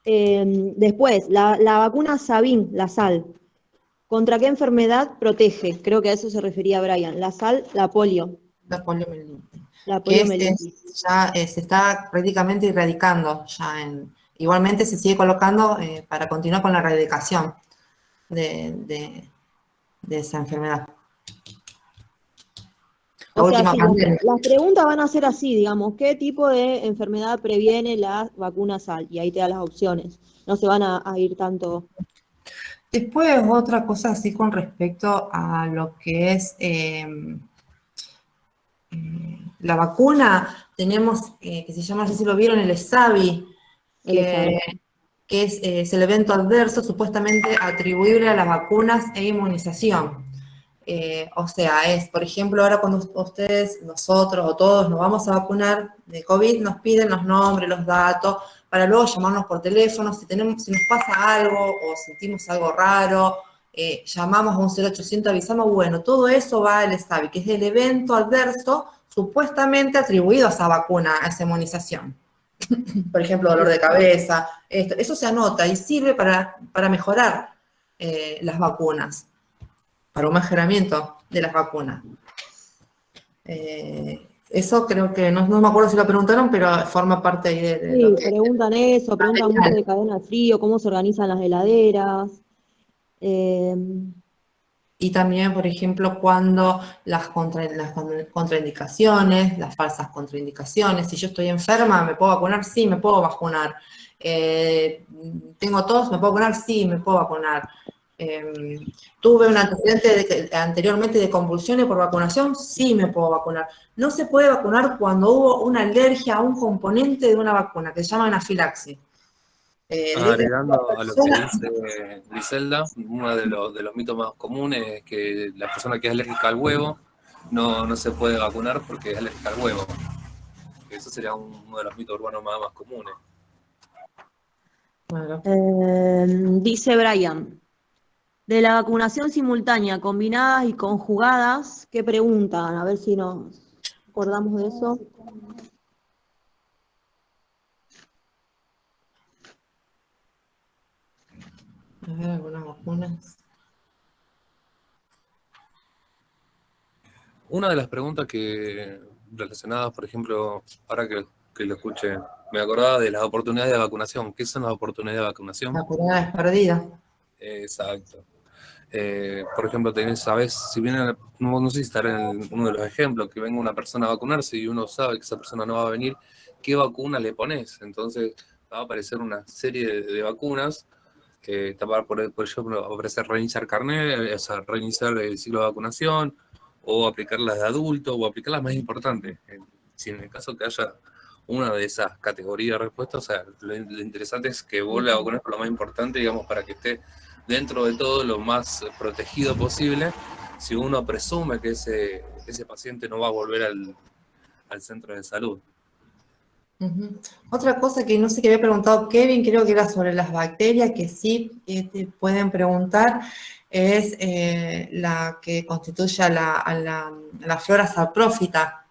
Después, la vacuna Sabin, la sal. ¿Contra qué enfermedad protege? Creo que a eso se refería Brian. La sal, la polio. La poliomielitis. La poliomielitis. Ya se está prácticamente erradicando. Igualmente se sigue colocando para continuar con la erradicación de esa enfermedad. Las preguntas van a ser así, digamos, ¿qué tipo de enfermedad previene la vacuna sal? Y ahí te da las opciones. No se van a ir tanto... Después, otra cosa así con respecto a lo que es la vacuna, tenemos, que se llama, no sé si lo vieron, el ESAVI, que es el evento adverso supuestamente atribuible a las vacunas e inmunización. O sea, por ejemplo, ahora cuando ustedes, nosotros o todos nos vamos a vacunar de COVID, nos piden los nombres, los datos, para luego llamarnos por teléfono, si nos pasa algo o sentimos algo raro, llamamos a un 0800, avisamos, bueno, todo eso va al ESAVI, que es el evento adverso supuestamente atribuido a esa vacuna, a esa inmunización. Por ejemplo, dolor de cabeza, eso se anota y sirve para mejorar las vacunas, para un mejoramiento de las vacunas. Eso creo que, no me acuerdo si lo preguntaron, pero forma parte ahí de sí, lo que preguntan eso, preguntan mucho de cadena de frío, cómo se organizan las heladeras. Y también, por ejemplo, cuando las contraindicaciones, las falsas contraindicaciones. Si yo estoy enferma, ¿me puedo vacunar? Sí, me puedo vacunar. ¿Tengo tos? ¿Me puedo vacunar? Sí, me puedo vacunar. ¿Tuve un antecedente anteriormente de convulsiones por vacunación? Sí, me puedo vacunar. No se puede vacunar cuando hubo una alergia a un componente de una vacuna, que se llama anafilaxis. Agregando a lo que dice Griselda, uno de los mitos más comunes es que la persona que es alérgica al huevo no se puede vacunar porque es alérgica al huevo. Eso sería uno de los mitos urbanos más comunes. Bueno. Dice Brian, de la vacunación simultánea, combinadas y conjugadas, ¿qué preguntan? A ver si nos acordamos de eso. A ver, algunas vacunas. Una de las preguntas relacionadas, por ejemplo, ahora que lo escuché, me acordaba de las oportunidades de vacunación. ¿Qué son las oportunidades de vacunación? La oportunidad perdida. Exacto. Por ejemplo, sabes, si viene, no sé si estará en uno de los ejemplos, que venga una persona a vacunarse y uno sabe que esa persona no va a venir, ¿qué vacuna le pones? Entonces va a aparecer una serie de vacunas que te va a, por ejemplo, ofrecer reiniciar carnet, o sea, reiniciar el ciclo de vacunación, o aplicar las de adulto, o aplicar las más importantes. Si en el caso que haya una de esas categorías de respuestas, o sea, lo interesante es que vos la vacunes por lo más importante, digamos, para que esté dentro de todo lo más protegido posible, si uno presume que ese paciente no va a volver al centro de salud. Ujú. Otra cosa que no sé, que había preguntado Kevin, creo que era sobre las bacterias, que sí te pueden preguntar, es la que constituye a la flora saprófita,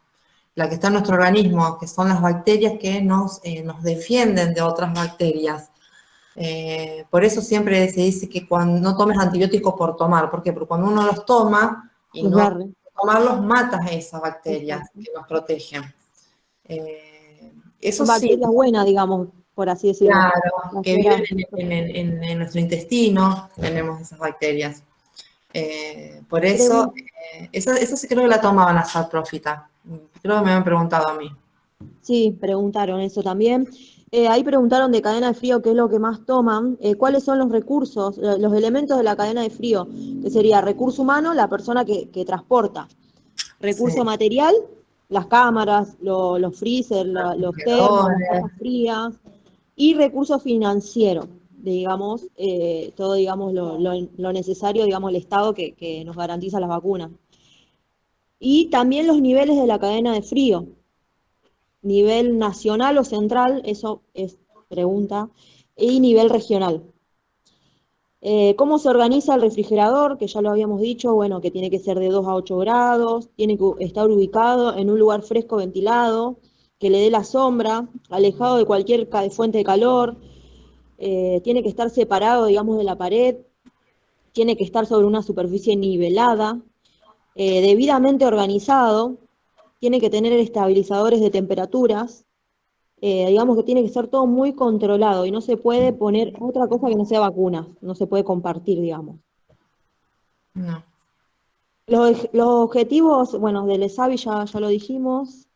la que está en nuestro organismo, que son las bacterias que nos defienden de otras bacterias. Por eso siempre se dice que cuando no tomes antibióticos por tomar. ¿Por qué? Porque cuando uno los toma y no Claro. tomarlos, matas a esas bacterias Exacto. que nos protegen. Eso Son sí, bacterias buenas, digamos, por así decirlo. claro, La que flora. viven en nuestro intestino, tenemos esas bacterias. Por eso, eso sí creo que la tomaban la saprófita. Creo que me habían preguntado a mí. Sí, preguntaron eso también. Ahí preguntaron de cadena de frío qué es lo que más toman, cuáles son los recursos, los elementos de la cadena de frío, que sería recurso humano, la persona que transporta, recurso Sí. material, las cámaras, los freezer, los termos, las cajas frías, y recurso financiero, digamos, todo digamos lo necesario, digamos, el Estado que nos garantiza las vacunas. Y también los niveles de la cadena de frío. Nivel nacional o central, eso es pregunta, y nivel regional. ¿Cómo se organiza el refrigerador? Que ya lo habíamos dicho, bueno, que tiene que ser de 2 a 8 grados, tiene que estar ubicado en un lugar fresco ventilado, que le dé la sombra, alejado de cualquier fuente de calor, tiene que estar separado, digamos, de la pared, tiene que estar sobre una superficie nivelada, debidamente organizado, tiene que tener estabilizadores de temperaturas, digamos que tiene que ser todo muy controlado y no se puede poner otra cosa que no sea vacunas, no se puede compartir, digamos. No. Los objetivos, bueno, del ESAVI ya lo dijimos,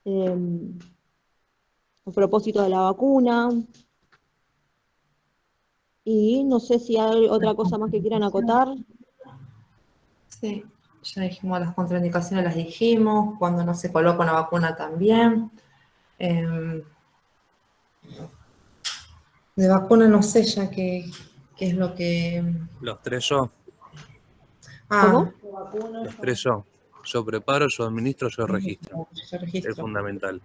el propósito de la vacuna, y no sé si hay otra cosa más que quieran acotar. Sí, ya dijimos las contraindicaciones, las dijimos, cuando no se coloca una vacuna también. De vacuna no sé ya qué es lo que... Los 3 yo. ¿Cómo? Los 3 yo. Yo preparo, yo administro, yo registro. Yo registro. Es fundamental.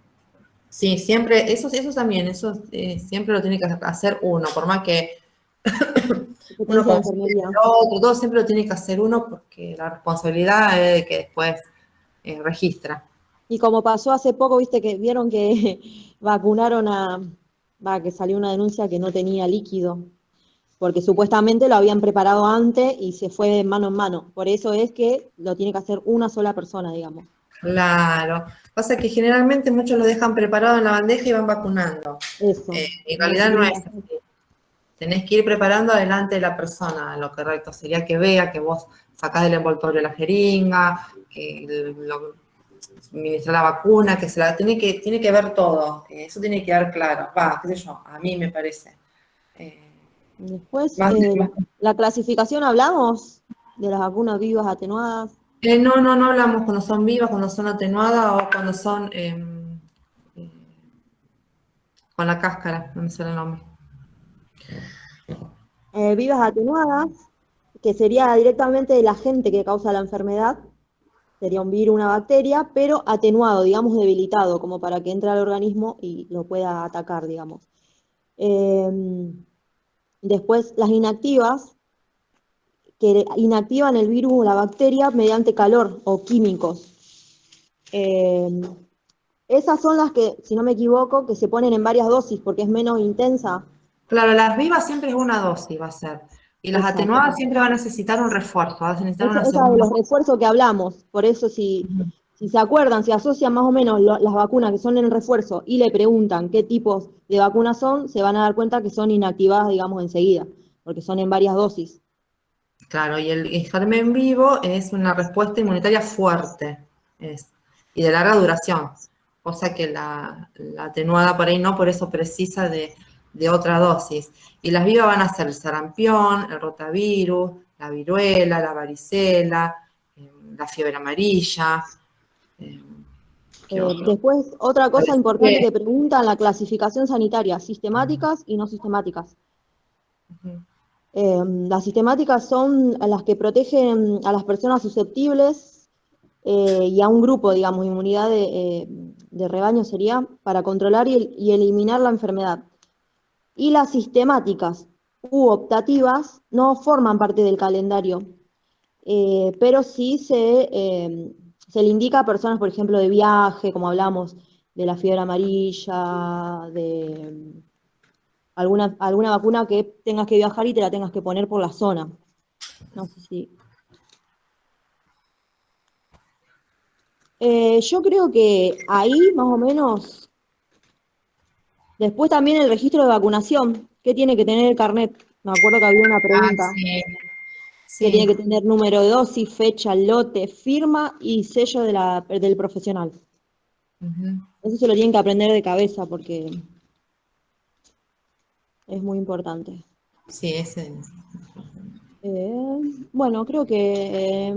Sí, siempre, eso también, siempre lo tiene que hacer uno, por más que uno consigue el otro, todo siempre lo tiene que hacer uno porque la responsabilidad es de que después registra. Y como pasó hace poco, viste que vieron que vacunaron que salió una denuncia que no tenía líquido, porque supuestamente lo habían preparado antes y se fue de mano en mano. Por eso es que lo tiene que hacer una sola persona, digamos. Claro. Pasa que generalmente muchos lo dejan preparado en la bandeja y van vacunando. Eso. En realidad no es así. Tenés que ir preparando adelante de la persona. Lo correcto sería que vea que vos sacás del envoltorio la jeringa, que administra la vacuna, que tiene que ver todo. Eso tiene que quedar claro. Qué sé yo, a mí me parece. Después, la clasificación, ¿hablamos de las vacunas vivas atenuadas? No hablamos cuando son vivas, cuando son atenuadas o cuando son con la cáscara, no me sale el nombre. Vivas atenuadas, que sería directamente el agente que causa la enfermedad, sería un virus, una bacteria, pero atenuado, digamos debilitado, como para que entre al organismo y lo pueda atacar, digamos. Después, las inactivas, que inactivan el virus o la bacteria mediante calor o químicos. Esas son las que, si no me equivoco, que se ponen en varias dosis porque es menos intensa. Claro, las vivas siempre es una dosis, va a ser. Y las Exacto. atenuadas siempre van a necesitar un refuerzo, van a necesitar una Esa de segunda. los refuerzos que hablamos. Por eso, si se acuerdan, si asocian más o menos las vacunas que son en el refuerzo y le preguntan qué tipos de vacunas son, se van a dar cuenta que son inactivadas, digamos, enseguida, porque son en varias dosis. Claro, y el germen vivo es una respuesta inmunitaria fuerte y de larga duración, cosa que la atenuada por ahí no, por eso precisa de otra dosis. Y las vivas van a ser el sarampión, el rotavirus, la viruela, la varicela, la fiebre amarilla. Después, otra cosa importante que preguntan, la clasificación sanitaria, sistemáticas y no sistemáticas. Las sistemáticas son las que protegen a las personas susceptibles y a un grupo, digamos, inmunidad de rebaño sería, para controlar y eliminar la enfermedad. Y las sistemáticas u optativas no forman parte del calendario, pero sí se le indica a personas, por ejemplo, de viaje, como hablamos, de la fiebre amarilla, de alguna vacuna que tengas que viajar y te la tengas que poner por la zona. No sé si... yo creo que ahí, más o menos, después también el registro de vacunación, ¿qué tiene que tener el carnet? Me acuerdo que había una Ah, pregunta, sí, que tiene que sí. tener número de dosis, fecha, lote, firma y sello del profesional. Ujú. Eso se lo tienen que aprender de cabeza porque es muy importante. Sí, ese. Bueno, creo que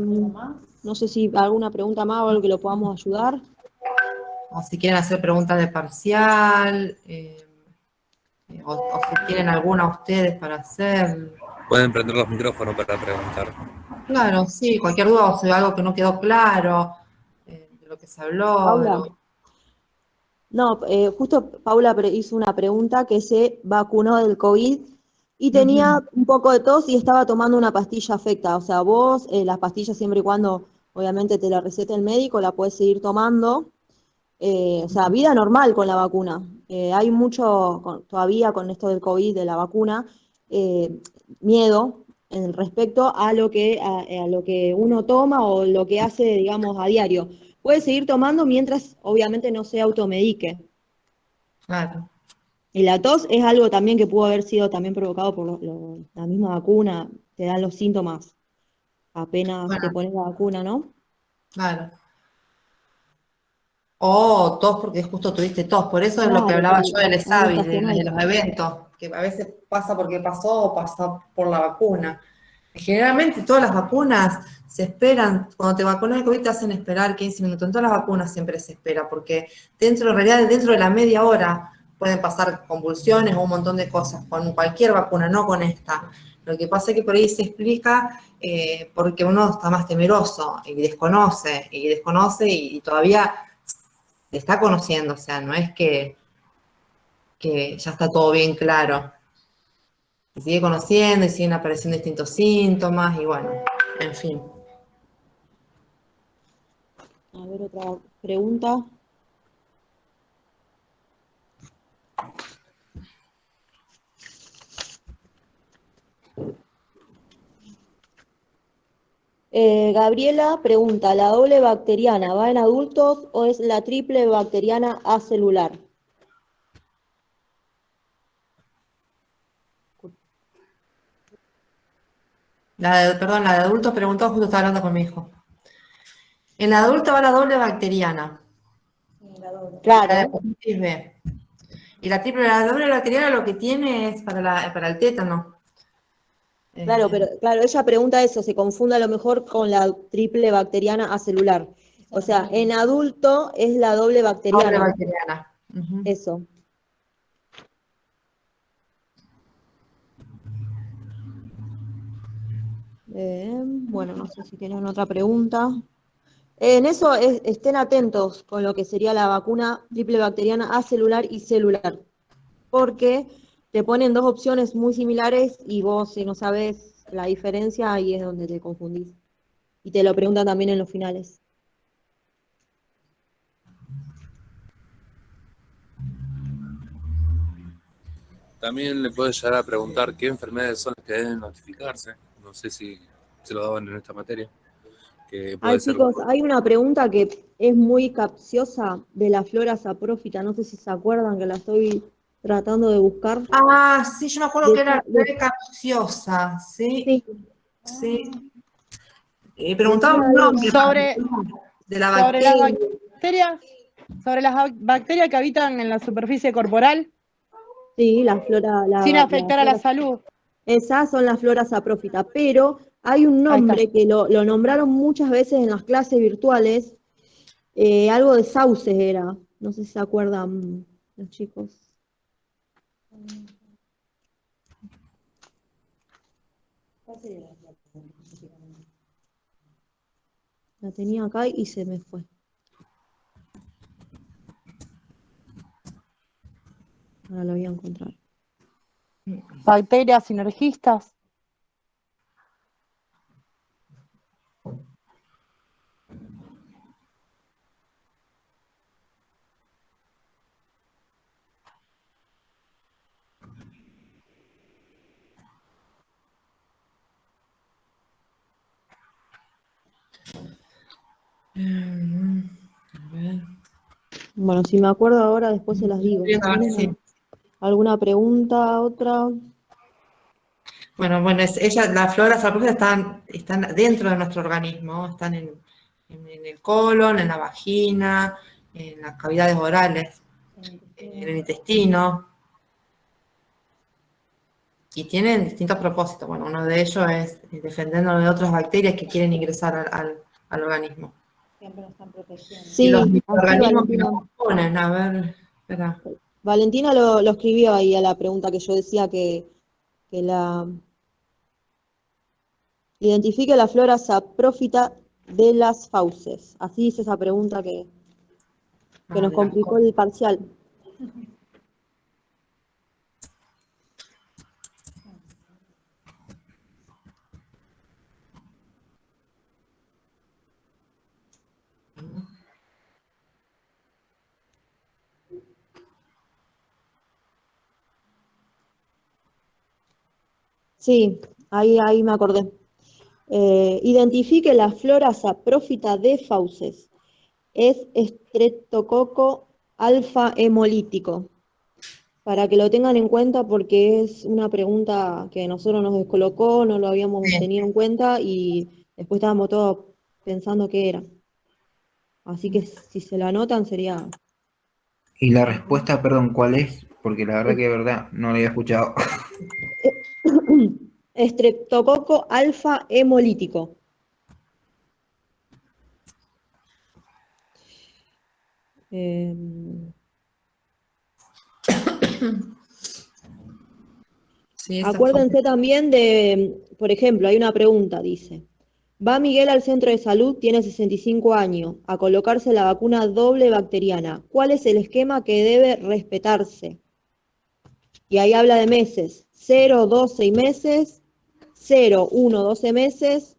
no sé si alguna pregunta más o algo que lo podamos ayudar. O si quieren hacer preguntas de parcial, o si tienen alguna ustedes para hacer. Pueden prender los micrófonos para preguntar. Claro, sí, cualquier duda o si algo que no quedó claro, de lo que se habló, Paula. No, justo Paula hizo una pregunta que se vacunó del COVID y tenía Ujú. un poco de tos y estaba tomando una pastilla afecta. O sea, vos las pastillas siempre y cuando obviamente te la receta el médico, la puedes seguir tomando. O sea, vida normal con la vacuna. Hay mucho todavía con esto del COVID, de la vacuna, eh, miedo en respecto a lo que uno toma o lo que hace, digamos, a diario. Puede seguir tomando mientras obviamente no se automedique. Claro. Y la tos es algo también que pudo haber sido también provocado por la misma vacuna, te dan los síntomas apenas te Bueno, pones la vacuna, ¿no? claro. O tos porque justo tuviste tos. Por eso es lo que Claro, hablaba yo del algo ESAVI, de estacional. los eventos, que a veces pasa porque pasó o pasó por la vacuna. Generalmente todas las vacunas se esperan, cuando te vacunas de COVID te hacen esperar 15 minutos. En todas las vacunas siempre se espera, porque en realidad dentro de la media hora pueden pasar convulsiones o un montón de cosas con cualquier vacuna, no con esta. Lo que pasa es que por ahí se explica porque uno está más temeroso y desconoce y todavía se está conociendo, o sea, no es que ya está todo bien claro. Se sigue conociendo y siguen apareciendo distintos síntomas y bueno, en fin. A ver, otra pregunta. Gabriela pregunta, ¿la doble bacteriana va en adultos o es la triple bacteriana acelular? Perdón, la de adultos preguntó, justo estaba hablando con mi hijo. En la de adulto va la doble bacteriana. La de Claro, hepatitis B. Y la doble bacteriana lo que tiene es para el tétano. claro, pero claro, ella pregunta eso, se confunde a lo mejor con la triple bacteriana acelular. O sea, en adulto es la doble Doble bacteriana, bacteriana. Ujú. eso. Bueno, no sé si tienen otra pregunta. En eso estén atentos con lo que sería la vacuna triple bacteriana acelular y celular, porque te ponen dos opciones muy similares y vos si no sabes la diferencia, ahí es donde te confundís. Y te lo preguntan también en los finales. También le puedes llegar a preguntar qué enfermedades son las que deben notificarse. No sé si se lo daban en esta materia. Que Ay, puede ser. chicos, hay una pregunta que es muy capciosa de la flora saprófita, no sé si se acuerdan que la estoy tratando de buscar. Ah, sí, yo me acuerdo De que era esa- capciosa, sí, sí, sí. decía Preguntaba un algo. nombre Sobre, de la sobre las bacteria. bacterias, sobre las bacterias que habitan en la superficie corporal, Sí, la flora, sin la afectar a la flora. salud. Esas son las floras saprófitas, pero hay un Ahí está. nombre que lo nombraron muchas veces en las clases virtuales, algo de sauces era, no sé si se acuerdan los chicos. La tenía acá y se me fue. Ahora la voy a encontrar. Bacterias sinergistas. A ver. Bueno, si me acuerdo ahora, después se las digo. A ver si- ¿Alguna pregunta, otra? Bueno, las floras salvajes están dentro de nuestro organismo, están en el colon, en la vagina, en las cavidades orales, en el intestino, y tienen distintos propósitos. Bueno, uno de ellos es defendernos de otras bacterias que quieren ingresar al organismo. Siempre nos están protegiendo. Sí, Y los así microorganismos que Valentina. nos componen, a ver, espera. Valentina lo escribió ahí a la pregunta que yo decía que la identifique la flora saprófita de las fauces. Así dice esa pregunta que nos De las complicó el parcial. Sí, ahí me acordé. Identifique la flora saprófita de fauces. Es estreptococo alfa hemolítico. Para que lo tengan en cuenta porque es una pregunta que a nosotros nos descolocó, no lo habíamos Sí. tenido en cuenta y después estábamos todos pensando qué era. Así que si se lo anotan sería Y la respuesta, perdón, ¿cuál es? Porque la verdad que de verdad no la había escuchado. estreptococo alfa hemolítico. Sí, esa fue. Acuérdense también de, por ejemplo, hay una pregunta, dice, va Miguel al centro de salud, tiene 65 años, a colocarse la vacuna doble bacteriana. ¿Cuál es el esquema que debe respetarse? Y ahí habla de meses, 0, 2, 6 meses, 0, 1, 12 meses,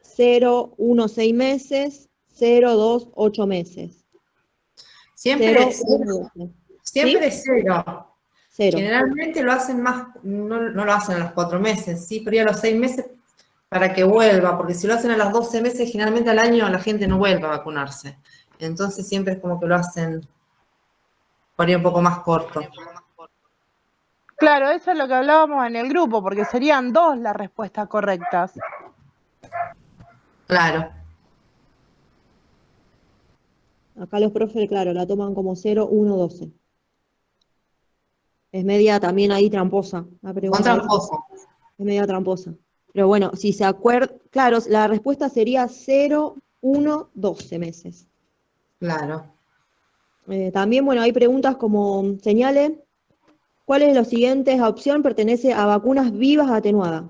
0, 1, 6 meses, 0, 2, 8 meses. Siempre 0, es 1, cero. 12. Siempre ¿Sí? es cero. 0. Generalmente lo hacen más, no lo hacen a los 4 meses, sí, pero ya a los 6 meses para que vuelva, porque si lo hacen a los 12 meses, generalmente al año la gente no vuelve a vacunarse. Entonces siempre es como que lo hacen por ahí un poco más corto. Claro, eso es lo que hablábamos en el grupo, porque serían 2 las respuestas correctas. Claro. Acá los profes, claro, la toman como 0, 1, 12. Es media también ahí tramposa. La Son pregunta esa tramposas. es media tramposa. Pero bueno, si se acuerdan, claro, la respuesta sería 0, 1, 12 meses. Claro. También, bueno, hay preguntas como señale, ¿cuál de los siguientes opción pertenece a vacunas vivas atenuadas?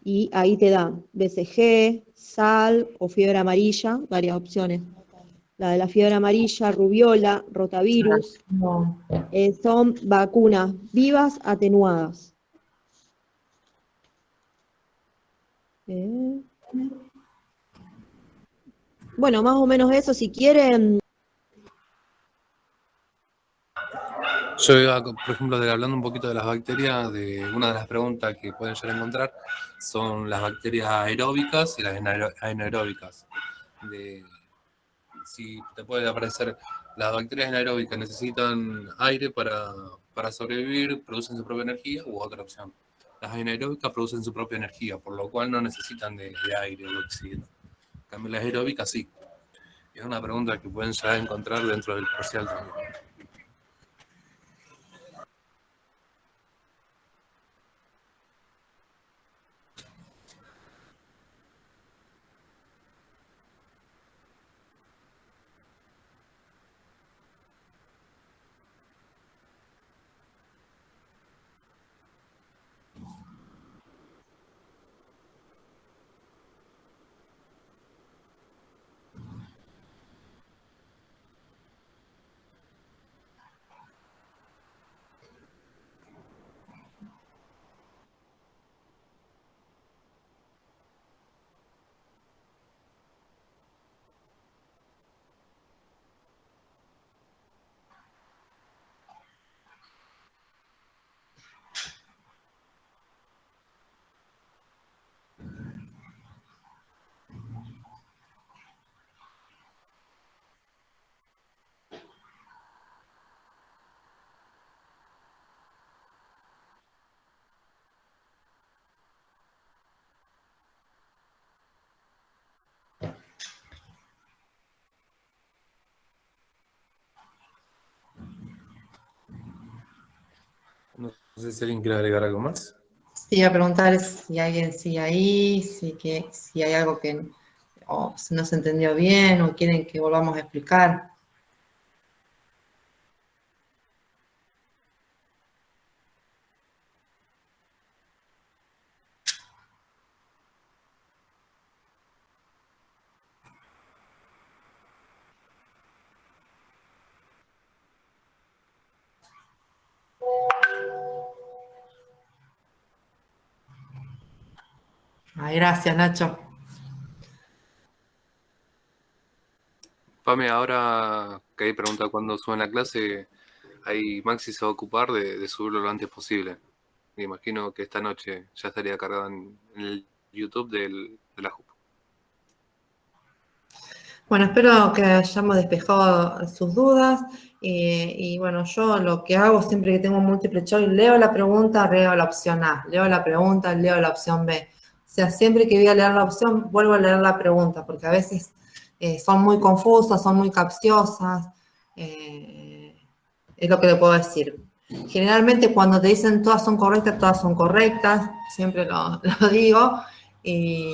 Y ahí te da BCG, sal o fiebre amarilla, varias opciones. La de la fiebre amarilla, rubiola, rotavirus, No. son vacunas vivas atenuadas. Bueno, más o menos eso, si quieren. Yo iba, por ejemplo, hablando un poquito de las bacterias, de una de las preguntas que pueden llegar a encontrar son las bacterias aeróbicas y las anaeróbicas. Si te puede aparecer, las bacterias anaeróbicas necesitan aire para sobrevivir, producen su propia energía, u otra opción. Las anaeróbicas producen su propia energía, por lo cual no necesitan de aire o oxígeno. En cambio, las aeróbicas sí. Es una pregunta que pueden llegar a encontrar dentro del parcial también. No sé si alguien quiere agregar algo más. Sí, a preguntar si alguien sigue ahí, si hay algo que o si no se entendió bien o quieren que volvamos a explicar. Ay, gracias, Nacho. Pame, ahora que hay pregunta cuándo suben la clase, ahí Maxi se va a ocupar de subirlo lo antes posible. Me imagino que esta noche ya estaría cargado en el YouTube de la JUP. Bueno, espero que hayamos despejado sus dudas. Y bueno, yo lo que hago siempre que tengo múltiple choice, leo la pregunta, leo la opción A, leo la pregunta, leo la opción B. O sea, siempre que voy a leer la opción, vuelvo a leer la pregunta, porque a veces son muy confusas, son muy capciosas. Es lo que le puedo decir. Generalmente cuando te dicen todas son correctas, siempre lo digo. Y,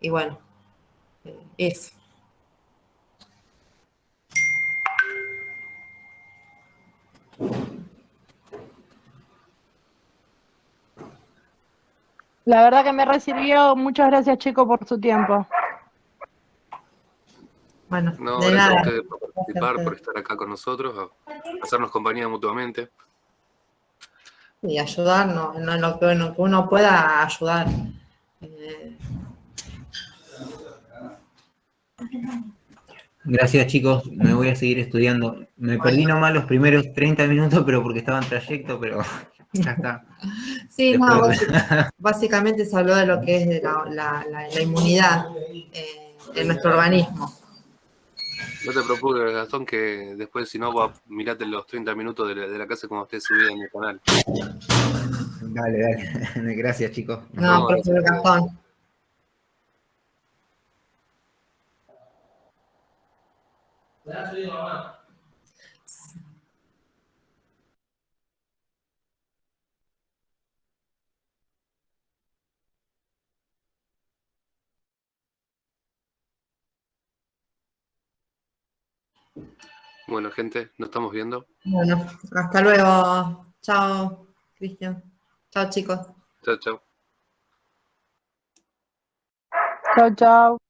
y bueno, eso. La verdad que me recibió. Muchas gracias, chicos, por su tiempo. Bueno, No, de gracias a nada. ustedes por participar, por estar acá con nosotros, a hacernos compañía mutuamente. Y ayudarnos en lo que uno pueda ayudar. Eh, Gracias, chicos. Me voy a seguir estudiando. Me perdí nomás los primeros 30 minutos, pero porque estaba en trayecto, pero ya está. sí, no, Después, básicamente se habló de lo que es de la inmunidad en nuestro organismo. No te preocupes, Gastón, que después, si no, mirate los 30 minutos de la clase como esté subida en el canal. dale, dale. Gracias, chicos. Nos No, vemos. profesor Gastón. Bueno, gente, nos estamos viendo. Bueno, hasta luego. Chao, Cristian. Chao, chicos. Chao, chao. Chao, chao.